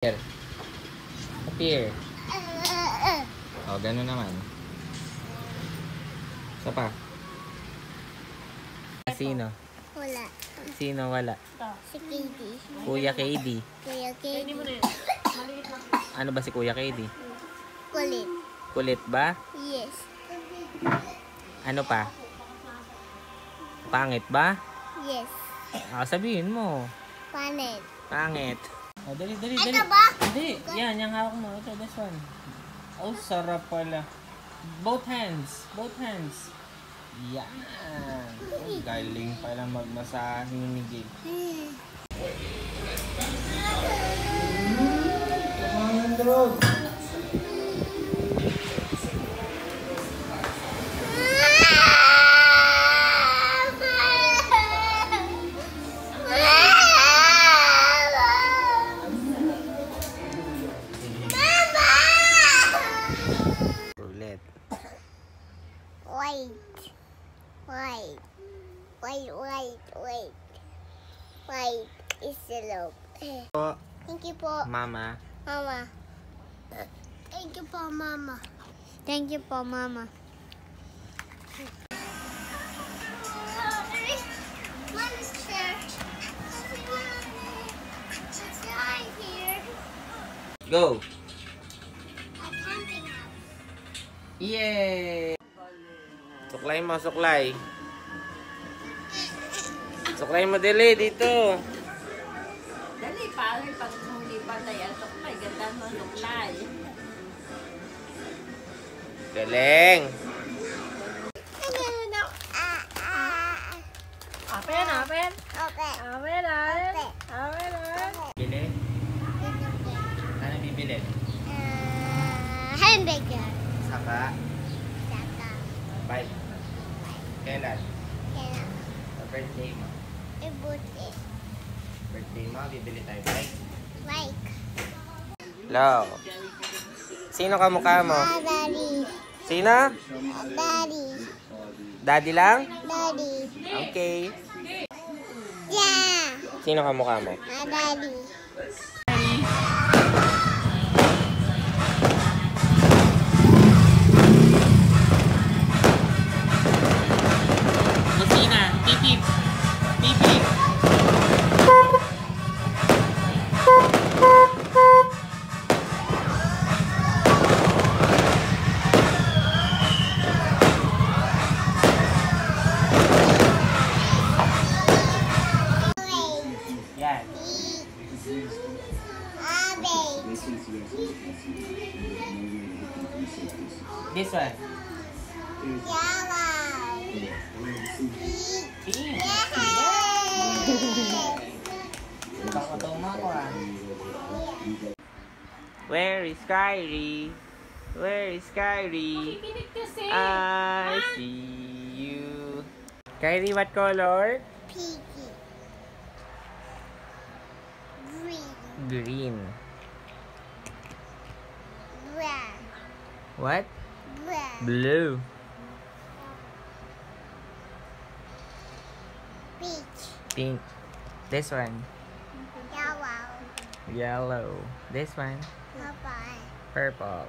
Here. Appear. O, gano'n naman. Isa pa. Sino? Wala. Sino wala? Si KD. Kuya KD. Kuya KD. Ano ba si Kuya KD? Kulit. Kulit ba? Yes. Ano pa? Pangit ba? Yes. Sabihin mo. Panet. Pangit. Oh, dali. Ito ba? Hindi. Yan, yung hawak mo. Ito, this one. Oh, sarap pala. Both hands. Yan. Oh, galing pala magmasahe ni Gig. Ulit. Wait. It's the loop. Po, Thank you po, Mama. Mama. Thank you po, Mama. Thank you po, Mama. Mama's chair. It's right here. Go! A camping house. Yay! Suklay mo, suklay. Suklay mo, dili, dito. Dali, pare, pag hindi pa tayo suklay, ganda mo suklay. Galing. Apen. Bili? Ano bibili? Hamburger. Saka, Saka. bike. Kailan? Kaya, Sa birthday mo. ibuti. Birthday mo, bibili tayo bike. Like. Hello. Sino kamukha mo? Daddy. Sino? Daddy. Daddy lang? Daddy. Okay. Yeah. Sino kamukha mo? Daddy. Busina. Pipip. Pipip. Yan. This one. Pink. Pakatoma ko ah. Where is Kyrie? Where is Kyrie? I see you. Kyrie, what color? Piggy. Green. Green. Brown. What? Brown. Blue. Peach. Pink. This one. Yellow. Yellow. This one. Purple. Purple.